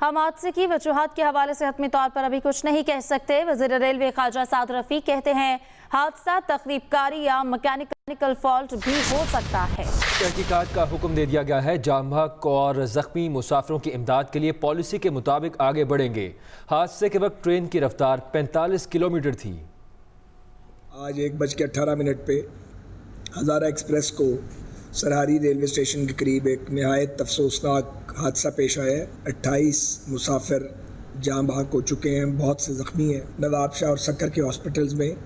हम हादसे की वजूहात के हवाले से हतमी तौर पर अभी कुछ नहीं कह सकते। वज़ीर रेलवे ख्वाजा साद रफीक कहते हैं हादसा तखरीबकारी या मैकेनिकल फॉल्ट भी हो सकता है। तहकीकात का हुक्म दे दिया गया है। जाम बहक और जख्मी मुसाफिरों की इमदाद के लिए पॉलिसी के मुताबिक आगे बढ़ेंगे। हादसे के वक्त ट्रेन की रफ्तार 45 किलोमीटर थी। आज 1:18 पे हज़ारा एक्सप्रेस को सरहारी रेलवे स्टेशन के करीब एक नहायत अफसोसनाक हादसा पेश आया है। 28 मुसाफिर जाम बहक हो चुके हैं, बहुत से ज़ख्मी हैं। नवाब शाह और सक्कर के हॉस्पिटल्स में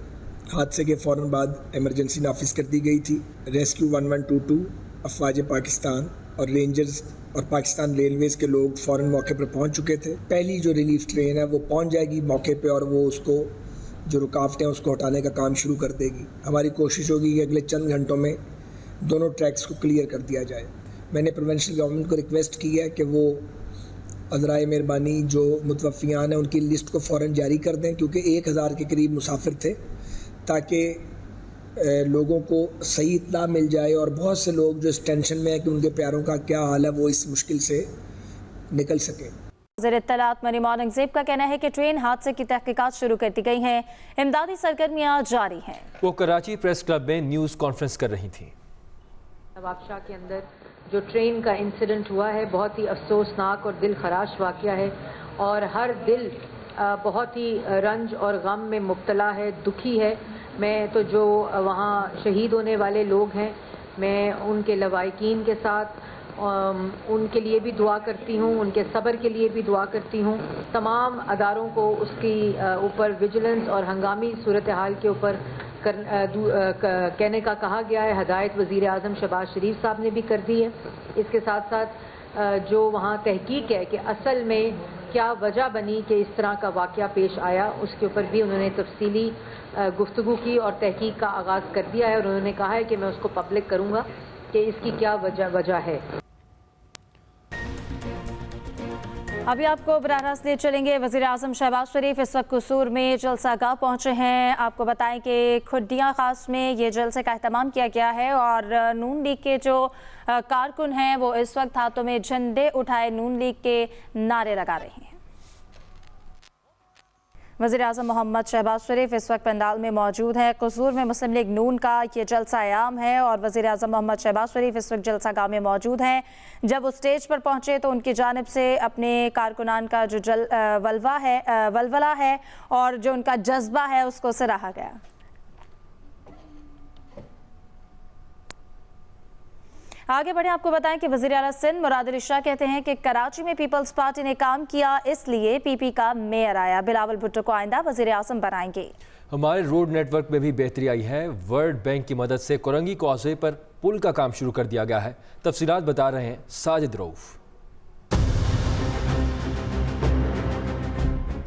हादसे के फ़ौरन बाद इमरजेंसी नाफिज कर दी गई थी। रेस्क्यू 1122, अफवाज पाकिस्तान और रेंजर्स और पाकिस्तान रेलवेज़ के लोग फ़ौरन मौके पर पहुंच चुके थे। पहली जो रिलीफ ट्रेन है वो पहुंच जाएगी मौके पे और वो उसको जो रुकावटें हैं उसको हटाने का काम शुरू कर देगी। हमारी कोशिश होगी कि अगले चंद घंटों में दोनों ट्रैक्स को क्लियर कर दिया जाए। मैंने प्रोविंशियल गवर्नमेंट को रिक्वेस्ट की है कि वो अज़राए मेहरबानी जो मुतवफ़ियान हैं उनकी लिस्ट को फ़ौरन जारी कर दें, क्योंकि 1000 के करीब मुसाफिर थे, ताकि लोगों को सही इत्तला मिल जाए और बहुत से लोग जो इस टेंशन में है कि उनके प्यारों का क्या हाल है वो इस मुश्किल से निकल सकें। वज़ीर इत्तलात मरीम औरंगज़ेब का कहना है कि ट्रेन हादसे की तहकीकात शुरू कर दी गई हैं, इमदादी सरगर्मियाँ जारी हैं। वो कराची प्रेस क्लब में न्यूज़ कॉन्फ्रेंस कर रही थी। नवाब शाह के अंदर जो ट्रेन का इंसिडेंट हुआ है बहुत ही अफसोसनाक और दिल खराश वाक़या है और हर दिल बहुत ही रंज और गम में मुब्तला है, दुखी है। मैं तो जो वहाँ शहीद होने वाले लोग हैं मैं उनके लवाहिकीन के साथ उनके लिए भी दुआ करती हूँ, उनके सब्र के लिए भी दुआ करती हूँ। तमाम अदारों को उसकी ऊपर विजिलेंस और हंगामी सूरत हाल के ऊपर कहने का कहा गया है। हदायत वज़ीर आज़म शहबाज शरीफ साहब ने भी कर दी है। इसके साथ साथ जो वहाँ तहकीक है कि असल में क्या वजह बनी कि इस तरह का वाक़या पेश आया, उसके ऊपर भी उन्होंने तफसीली गुफ्तगू की और तहकीक का आगाज़ कर दिया है और उन्होंने कहा है कि मैं उसको पब्लिक करूँगा कि इसकी क्या वजह है। अभी आपको बराह रास्त ले चलेंगे। वज़ीर आज़म शहबाज शरीफ इस वक्त कसूर में जलसागाह पहुँचे हैं। आपको बताएं कि खुडियाँ खास में ये जलसे का एहतमाम किया गया है और नून लीग के जो कारकुन हैं वो इस वक्त हाथों में झंडे उठाए नून लीग के नारे लगा रहे हैं। वज़ीर आज़म मोहम्मद शहबाज शरीफ इस वक्त पंडाल में मौजूद है। कसूर में मुस्लिम लीग नून का ये जलसा आयाम है और वज़ीर आज़म मोहम्मद शहबाज शरीफ इस वक्त जलसागाह में मौजूद हैं। जब वो स्टेज पर पहुंचे तो उनकी जानिब से अपने कारकुनान का जो वलवला है और जो उनका जज्बा है उसको सराहा गया। आगे बढ़े आपको बताएं कि वज़ीर आला सिंध मुराद अली शाह कहते हैं कि कराची में पीपल्स पार्टी ने काम किया इसलिए पीपी का मेयर आया। बिलावल भुट्टो को आइंदा वज़ीर आज़म बनाएंगे। हमारे रोड नेटवर्क में भी बेहतरी आई है। वर्ल्ड बैंक की मदद से कोरंगी कॉजवे पर पुल का काम शुरू कर दिया गया है। तफसीलात बता रहे हैं साजिद रऊफ।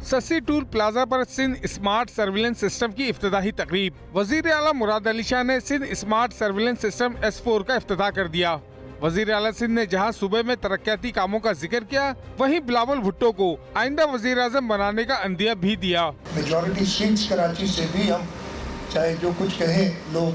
सस्सी टूल प्लाजा पर सिंध स्मार्ट सर्विलेंस सिस्टम की इफ्तिताही तकरीब। वजीर आला मुराद अली शाह ने Sindh smart surveillance system S4 का इफ्तिताह कर दिया। वजीर आला सिंध ने जहां सूबे में तरक्याती कामों का जिक्र किया, वहीं बिलावल भुट्टो को आइंदा वजीर आज़म बनाने का अंदिया भी दिया। मेजॉरिटी सीट्स कराची से भी हम चाहे जो कुछ कहें लोग,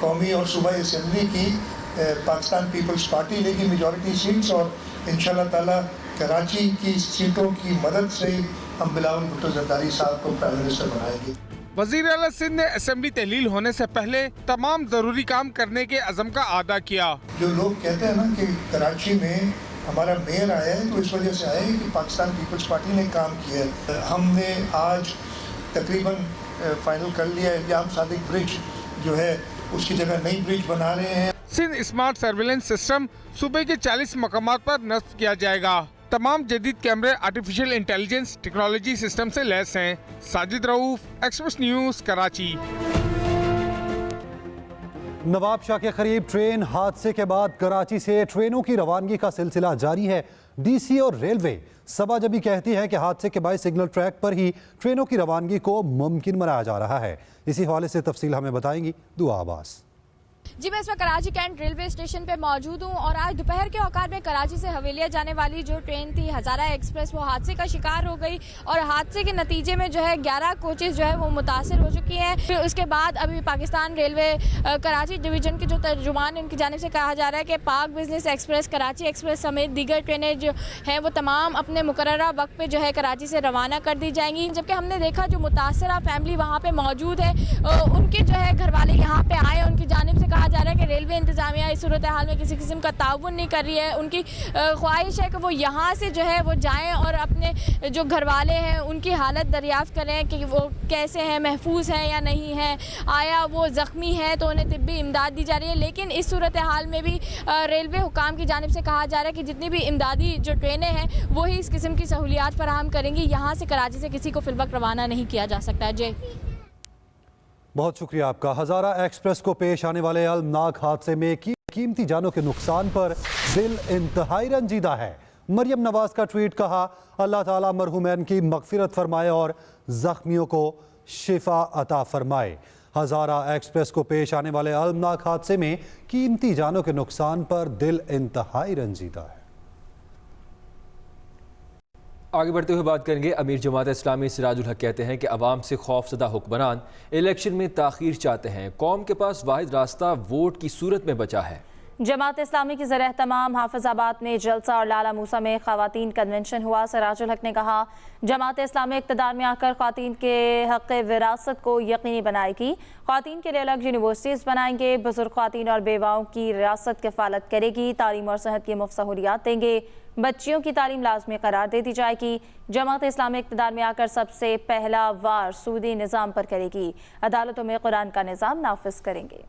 कौमी और सूबाई असेंबली की पाकिस्तान पीपल्स पार्टी लेगी मेजॉरिटी सीट्स और इंशाल्लाह ताला कराची की सीटों की मदद से हम बिलावल भुट्टो जरदारी साहब को प्राइम मिनिस्टर बनाएंगे। वजीर आला सिंध ने असेंबली तहलील होने से पहले तमाम जरूरी काम करने के अज़म का अदा किया। जो लोग कहते हैं ना कि कराची में हमारा मेयर आया है तो इस वजह से आया है कि पाकिस्तान पीपल्स पार्टी ने काम किया है। हमने आज तकरीबन फाइनल कर लिया है। इल्जाम सादिक ब्रिज जो है उसकी जगह नई ब्रिज बना रहे हैं। सिंध स्मार्ट सर्विलेंस सिस्टम सूबे के 40 मकामात पर नस्ब किया जाएगा। तमाम जदीद कैमरे आर्टिफिशियल इंटेलिजेंस टेक्नोलॉजी सिस्टम से लैस हैं। Sajid Rauf, express news, Karachi. Nawabshah के करीब ट्रेन हादसे के बाद कराची से ट्रेनों की रवानगी का सिलसिला जारी है। DC और रेलवे सबाजबी कहती है कि हादसे के बाद सिग्नल ट्रैक पर ही ट्रेनों की रवानगी को मुमकिन बनाया जा रहा है। इसी हवाले से तफसील हमें बताएंगी दुआ अब्बास। जी मैं इस वक्त कराची कैंट रेलवे स्टेशन पे मौजूद हूँ और आज दोपहर के औकात में कराची से हवेलिया जाने वाली जो ट्रेन थी हज़ारा एक्सप्रेस वो हादसे का शिकार हो गई और हादसे के नतीजे में जो है 11 कोचेज़ जो है वो मुतासर हो चुकी हैं। फिर उसके बाद अभी पाकिस्तान रेलवे कराची डिवीज़न के जो तर्जुमान हैं उनकी जानिब से कहा जा रहा है कि पाक बिजनेस एक्सप्रेस, कराची एक्सप्रेस समेत दीगर ट्रेनें जो हैं वो तमाम अपने मुकर्ररा वक्त पे जो है कराची से रवाना कर दी जाएंगी। जबकि हमने देखा जो मुतासरा फैमिली वहाँ पे मौजूद है उनके जो है घर वाले यहाँ पे आए, उनकी जानिब से कहा जा रहा है कि रेलवे इंतज़ामिया इस सूरत हाल में किसी किस्म का ताउन नहीं कर रही है। उनकी ख्वाहिश है कि वो यहाँ से जो है वो जाएं और अपने जो घर वाले हैं उनकी हालत दरियाफ्त करें कि वो कैसे हैं, महफूज हैं या नहीं हैं, आया वो ज़ख्मी है तो उन्हें तिब्बी इमदाद दी जा रही है। लेकिन इस सूरत हाल में भी रेलवे हुकाम की जानिब से कहा जा रहा है कि जितनी भी इमदादी जो ट्रेनें हैं वही इस किस्म की सहूलियात फराहम करेंगी। यहाँ से कराची से किसी को फिलवक्त रवाना नहीं किया जा सकता है। जय बहुत शुक्रिया आपका। हज़ारा एक्सप्रेस को पेश आने वाले अलमनाक हादसे में कीमती जानों के नुकसान पर दिल इंतहाई रंजीदा है। मरियम नवाज का ट्वीट कहा, अल्लाह ताला मरहुमैन की मगफिरत फरमाए और ज़ख्मियों को शिफा अता फरमाए। हज़ारा एक्सप्रेस को पेश आने वाले अलमनाक हादसे में कीमती जानों के नुकसान पर दिल इंतहाई रंजीदा है। आगे बढ़ते हुए बात करेंगे। अमीर जमात इस्लामी सिराजुल हक कहते हैं कि अवाम से खौफजदा हुक्मरान इलेक्शन में ताख़ीर चाहते हैं। कौम के पास वाहिद रास्ता वोट की सूरत में बचा है। जमात इस्लामी की ज़र एहतमाम हाफिज़ाबाद में जलसा और लाला मूसा में ख़वातीन कन्वेंशन हुआ। सिराजुल हक ने कहा, जमात इस्लामी इक़्तिदार में आकर ख़वातीन के हक़ विरासत को यकीनी बनाएगी। ख़वातीन के लिए अलग यूनिवर्सिटीज़ बनाएंगे। बुज़ुर्ग ख़वातीन और बेवाओं की रियासत कफ़ालत करेगी। तालीम और सेहत की मुफ्त सहूलियात देंगे। बच्चियों की तालीम लाजमी करार दे दी जाएगी। जमात इस्लामी इक़्तिदार में आकर सबसे पहला वार सूदी निज़ाम पर करेगी। अदालतों में कुरान का निज़ाम नाफिज करेंगे।